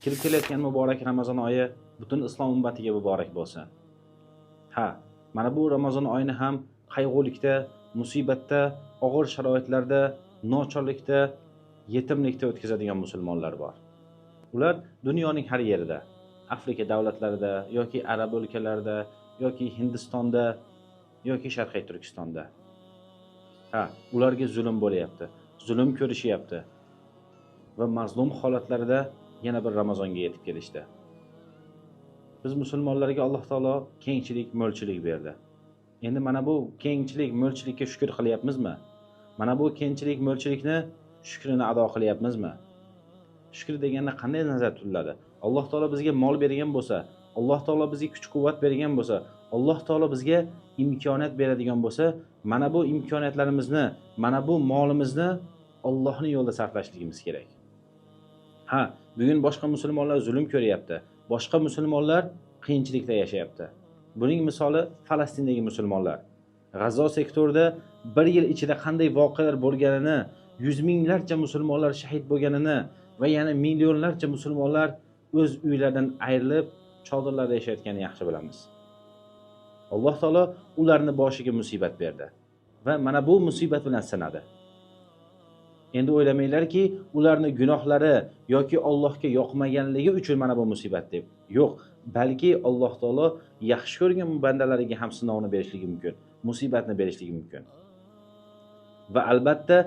Kirib kelayotgan muborak Ramazon oyi butun islom ummatiga muborak bo'lsin. Ha, mana bu Ramazon oyini ham qayg'ulikda, musibatda, og'ir sharoitlarda, nochorlikda, yetimlikda o'tkazadigan musulmonlar bor. Ular dunyoning har yerida, Afrika davlatlarida yoki arab o'lkalarida yoki Hindistonda yoki Sharqiy Turkistonda. Ha, ularga zulm bo'lyapti, zulm ko'rishyapti va mazlum holatlarida yana bir Ramazonga yetib kelishdi. Biz musulmonlarga Alloh taolo kengchilik, mo'lchilik berdi. Endi mana bu kengchilik, mo'lchilikka shukr qilyapmizmi? Mana bu kengchilik, mo'lchilikni shukrini ado qilyapmizmi? Shukr deganda qanday nazar tutiladi? Alloh taolo bizga mol bergan bo'lsa, Alloh taolo bizga kuch-quvvat bergan bo'lsa, Alloh taolo bizga imkoniyat beradigan bo'lsa, mana bu imkoniyatlarimizni, mana bu molimizni Allohning yo'lida sarflashligimiz kerak. Ha, bugun boshqa musulmonlar zulm ko'ryapti. Boshqa musulmonlar qiyinchilikda yashayapti. Buning misoli Falastindagi musulmonlar. G'azzo sektorida bir yil ichida qanday voqealar bo'lganini, yuz minglarcha musulmonlar shahid bo'lganini va yana millionlarcha musulmonlar o'z uylaridan ayrilib, chodirlarda yashayotganini yaxshi bilamiz. Alloh taolo ularni boshiga musibat berdi va mana bu musibat bilan sinadi. Endi o'ylamanglarki, ularni gunohlari yoki Allohga yoqmaganligi uchun mana bu musibat deb. Yo'q, balki Alloh taolo yaxshi ko'rgan bandalariga ham sinovni berishligi mumkin, musibatni berishligi mumkin. Va albatta,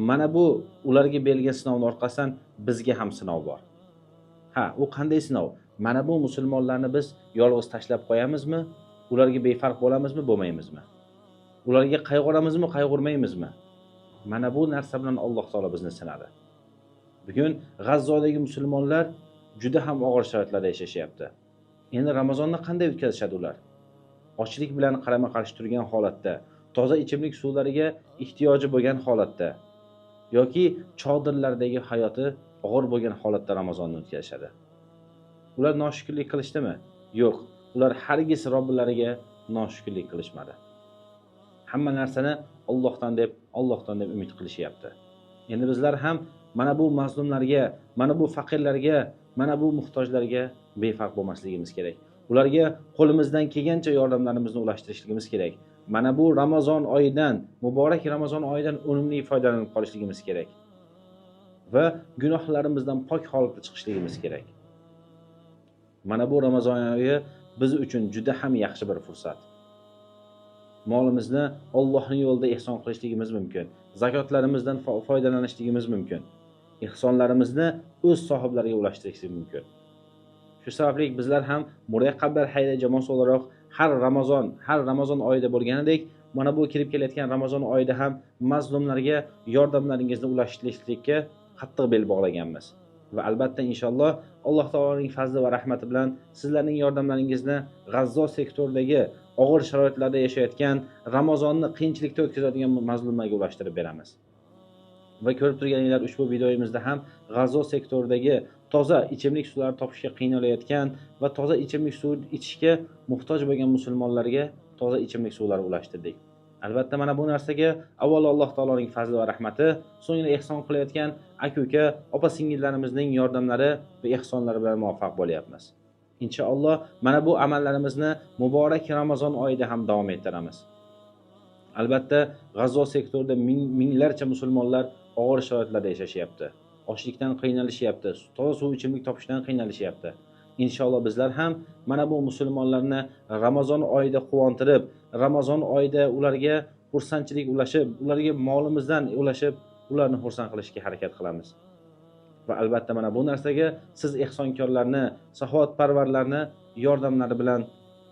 mana bu ularga berilgan sinovning orqasidan bizga ham sinov bor. Ha, u qanday sinov? Mana bu musulmonlarni biz yolg'iz tashlab qo'yamizmi? Ularga befarq bo'lamizmi, bo'lmaymizmi? Ularga qayg'uramizmi, qayg'urmaymizmi? Mana bu narsa bilan Alloh taolo bizni sinadi. Bugun G'azzodagi musulmonlar juda ham og'ir sharoitlarda yashashyapti. Endi Ramazonni qanday o'tkazishadi ular? Ochlik bilan qarama-qarshi turgan holatda, toza ichimlik suvlariga ehtiyoji bo'lgan holatda yoki chodirlardagi hayoti og'ir bo'lgan holatda Ramazonni o'tkazishadi. Ular noshukrlik qilishdimi? Yo'q, ular hargiz Robbilariga noshukrlik qilishmadi. Hamma narsani Allohdan deb umid qilishyapti. Endi bizlar ham mana bu mazlumlarga, mana bu faqirlarga, mana bu muhtojlarga befarq bo'lmasligimiz kerak. Ularga qo'limizdan kelgancha yordamlarimizni ulashtirishligimiz kerak. Mana bu Ramazon oyidan, muborak Ramazon oyidan unumli foydalanib qolishligimiz kerak. Va gunohlarimizdan pok holatda chiqishligimiz kerak. Mana bu Ramazon oyi biz uchun juda ham yaxshi bir fursat. Molimizni Allohning yo'lida ihson qilishligimiz mumkin. Zakotlarimizdan foydalanishligimiz mumkin. Ihsonlarimizni o'z sohiblariga ulashtirishimiz mumkin. Shu sababli bizlar ham muraqqablar hayra jamoasi o'laroq har Ramazon oyida bo'lganidek, mana bu kirib kelayotgan Ramazon oyida ham mazlumlarga yordamlaringizni ulashtirishlikka qattiq bel bog'laganmiz. Va albatta inshaalloh Alloh taoloning fazli va rahmati bilan sizlarning yordamlaringizni G'azzo sektoridagi og'ir sharoitlarda yashayotgan, Ramazonni qiyinchilikda o'tkazadigan mazlumlarga ulashtirib beramiz. Va ko'rib turganinglar, ushbu videomizda ham G'azzo sektoridagi toza ichimlik suvlarini topishga qiynalayotgan va toza ichimlik suvi ichishga muhtoj bo'lgan musulmonlarga toza ichimlik suvlari ulashtirdik. Albatta mana bu narsaga avvalo Alloh taoloning fazli va rahmati, so'ngra ihson qilayotgan aka-uka, opa-singillarimizning yordamlari va ihsonlari bilan muvaffaq bo'lyapmiz. Inshaalloh mana bu amallarimizni muborak Ramazon oyida ham davom ettiramiz. Albatta G'azzo sektorida minglarcha musulmonlar og'ir sharoitlarda yashashyapti. Ochlikdan qiynalishyapti, toza suv ichimlik topishdan qiynalishyapti. Inshaalloh bizlar ham mana bu musulmonlarni Ramazon oyida quvontirib, Ramazon oyida ularga xursandchilik ulashib, ularga molimizdan ulashib, ularni xursand qilishga harakat qilamiz. Va albatta mana bu narsaga siz ihsonkorlarni, saxovatparvarlarni yordamlari bilan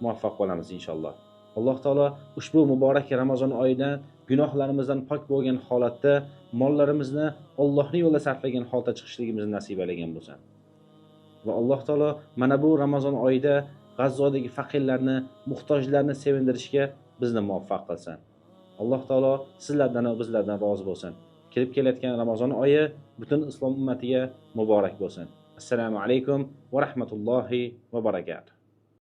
muvaffaq bo'lamiz inshaalloh. Alloh taolo ushbu muborak Ramazon oyidan gunohlarimizdan pok bo'lgan holatda mollarimizni Allohning yo'lida sarflagan holda chiqishligimizni nasib aylagan bo'lsin. Va Alloh taolo mana bu Ramazon oyida G'azzodagi faqirlarni, muhtojlarni sevindirishga bizni muvaffaq qilsin. Alloh taolo sizlardan va bizlardan rozi bo'lsin. Kirib kelayotgan Ramazon oyi butun islom ummatiga muborak bo'lsin. Assalomu alaykum va rahmatullohi va barakatuh.